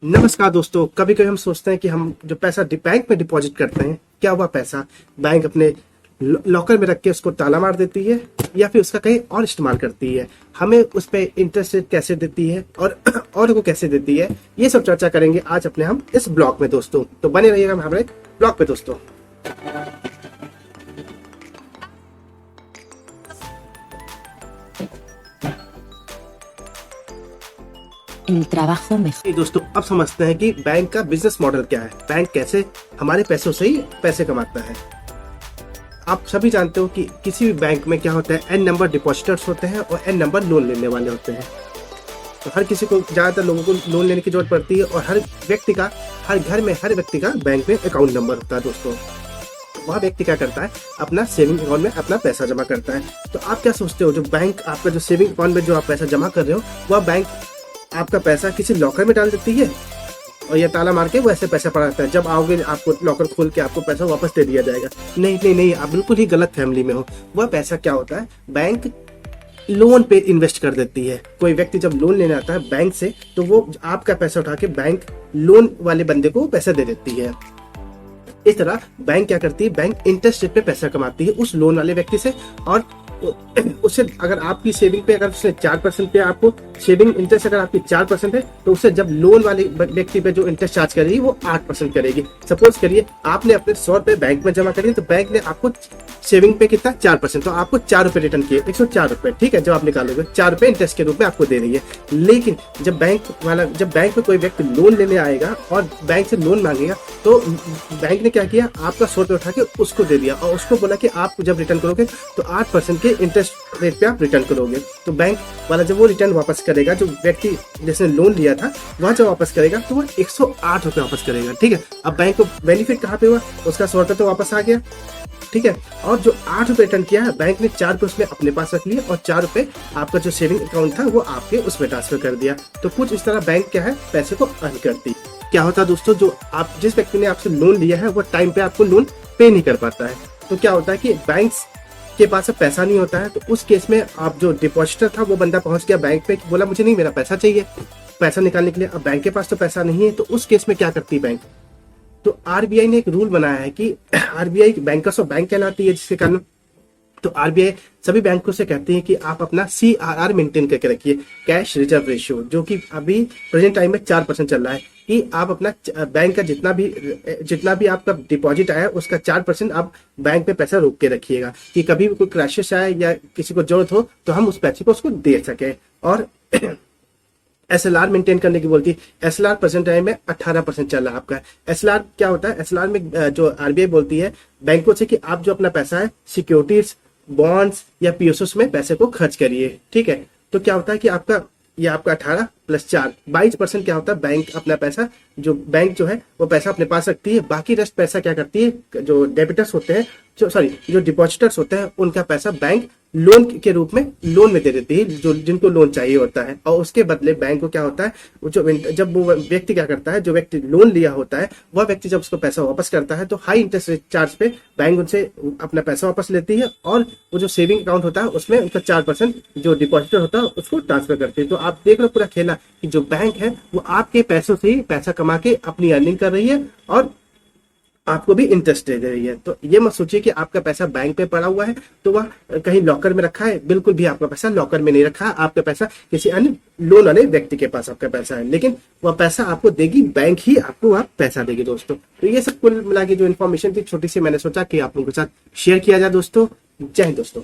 नमस्कार दोस्तों, कभी कभी हम सोचते हैं कि हम जो पैसा बैंक में डिपॉजिट करते हैं, क्या वह पैसा बैंक अपने लॉकर में रख के उसको ताला मार देती है या फिर उसका कहीं और इस्तेमाल करती है, हमें उस पर इंटरेस्ट रेट कैसे देती है और को कैसे देती है, ये सब चर्चा करेंगे आज अपने हम इस ब्लॉग में दोस्तों। तो बने रहिएगा हमारे ब्लॉग पे दोस्तों। El trabajo mejor. दोस्तों अब समझते हैं कि बैंक का बिजनेस मॉडल क्या है, बैंक कैसे हमारे पैसों से ही पैसे कमाता है। आप सभी जानते हो कि किसी भी बैंक में क्या होता है, n नंबर डिपॉजिटर्स होते हैं और n नंबर लोन लेने वाले होते हैं। तो हर किसी को, ज़्यादातर लोगों को लोन लेने की जरूरत पड़ती है और हर घर में हर व्यक्ति का बैंक में अकाउंट नंबर होता है दोस्तों। वह व्यक्ति क्या करता है, अपना सेविंग अकाउंट में अपना पैसा जमा करता है। तो आप क्या सोचते हो, जो बैंक आपका जो सेविंग अकाउंट में जो आप पैसा जमा कर रहे हो, वह बैंक आपका पैसा किसी लॉकर में डाल देती है और ये ताला मार के वो ऐसे पैसा पड़ा रहता है, जब आओगे आपको लॉकर खोल के आपको पैसा वापस दे दिया जाएगा। नहीं नहीं नहीं, आप बिल्कुल ही गलत फैमिली में हो। वह पैसा क्या होता है, बैंक लोन पे इन्वेस्ट कर देती है। कोई व्यक्ति जब लोन लेने आता है बैंक से, तो वो आपका पैसा उठा के बैंक लोन वाले बंदे को पैसा दे देती है। इस तरह बैंक क्या करती है, बैंक इंटरेस्ट रेट पे पैसा कमाती है उस लोन वाले व्यक्ति से। और उससे अगर आपकी सेविंग पे, अगर उसने 4% पे आपको सेविंग इंटरेस्ट अगर आपकी 4% है, तो उससे जब लोन वाले व्यक्ति पे जो इंटरेस्ट चार्ज करेगी वो 8% करेगी। सपोज करिए आपने अपने 100 रुपए बैंक में जमा करिए, तो बैंक ने आपको सेविंग पे कितना 4%, तो आपको 4 रुपए रिटर्न किए, 104 रुपए, ठीक है। जब आप निकालोगे 4 रुपए इंटरेस्ट के रूप में आपको दे रही है। लेकिन जब बैंक में कोई व्यक्ति लोन लेने आएगा और बैंक से लोन मांगेगा, तो बैंक ने क्या किया, आपका 100 रुपए उठा के उसको दे दिया और उसको बोला कि आप जब रिटर्न करोगे तो 8% के इंटरेस्ट रेट पे आप रिटर्न करोगे। तो बैंक वाला जब वो रिटर्न वापस करेगा, जो व्यक्ति जिसने लोन लिया था वह जब वापस करेगा, तो वह 108 रुपए वापस करेगा, ठीक है। अब बैंक को बेनिफिट कहाँ पे हुआ, उसका 100 रुपए तो वापस आ गया, ठीक है। और जो 8 रुपए रिटर्न किया है, बैंक ने 4 रुपए उसमें अपने पास रख लिए और 4 रुपए आपका जो सेविंग अकाउंट था वो आपके उसमें ट्रांसफर कर दिया। तो कुछ इस तरह बैंक क्या है, पैसे को अर्न करती। क्या होता है दोस्तों, जो आप जिस व्यक्ति ने आपसे लोन लिया है वो टाइम पे आपको लोन पे नहीं कर पाता है, तो क्या होता है कि बैंक के पास अब पैसा नहीं होता है। तो उस केस में आप जो डिपॉजिटर था वो बंदा पहुंच गया बैंक पे, बोला मुझे नहीं, मेरा पैसा चाहिए पैसा निकालने के लिए। अब बैंक के पास तो पैसा नहीं है, तो उस केस में क्या करती है बैंक, तो आरबीआई ने एक रूल बनाया है कि आरबीआई बैंकर्स ऑफ बैंक कहलाती है, जिसके कारण तो आरबीआई सभी बैंकों से कहती है कि आप अपना CRR मेंटेन करके रखिए, कैश रिजर्व रेशियो, जो कि अभी प्रेजेंट टाइम में 4% चल रहा है। कि आप अपना बैंक का जितना भी आपका डिपॉजिट आया उसका 4% आप बैंक पे पैसा रोक के रखिएगा, कि कभी भी कोई क्राइसिस आए या किसी को जरूरत हो तो हम उस पैसे को उसको दे सके। और SLR मेंटेन करने की बोलती है। SLR प्रेजेंट टाइम में 18% चल रहा है आपका। SLR क्या होता है, SLR में जो आरबीआई बोलती है बैंकों से कि आप जो अपना पैसा है सिक्योरिटीज, बॉन्ड्स या PSOs में पैसे को खर्च करिए, ठीक है। तो क्या होता है कि आपका 18 + 4 22% क्या होता है, बैंक अपना पैसा बैंक जो है वो पैसा अपने पास रखती है। बाकी रेस्ट पैसा क्या करती है, जो डेबिटर्स होते हैं, जो डिपॉजिटर्स होते हैं, उनका पैसा बैंक लोन के रूप में लोन में दे देती है, जो जिनको लोन चाहिए होता है। और उसके बदले बैंक को क्या होता है, जब वो व्यक्ति क्या करता है, जो व्यक्ति लोन लिया होता है वह व्यक्ति जब उसको पैसा वापस करता है, तो हाई इंटरेस्ट रेट चार्ज पे बैंक उनसे अपना पैसा वापस लेती है और वो जो सेविंग अकाउंट होता है उसमें उनका 4% जो डिपॉजिटर होता है उसको ट्रांसफर करती है। तो आप देख लो पूरा खेला कि जो बैंक है वो आपके पैसों से ही पैसा कमा के अपनी अर्निंग कर रही है और आपको भी इंटरेस्ट दे रही है। तो ये मत सोचिए कि आपका पैसा बैंक पे पड़ा हुआ है तो वह कहीं लॉकर में रखा है, बिल्कुल भी आपका पैसा लॉकर में नहीं रखा है। आपका पैसा किसी अन्य लोन वाले व्यक्ति के पास आपका पैसा है, लेकिन वह पैसा आपको देगी बैंक ही, आपको वह पैसा देगी दोस्तों। तो ये सब कुल मिला के जो इन्फॉर्मेशन थी छोटी सी, मैंने सोचा कि आप लोगों के साथ शेयर किया जाए दोस्तों। जय हिंद दोस्तों।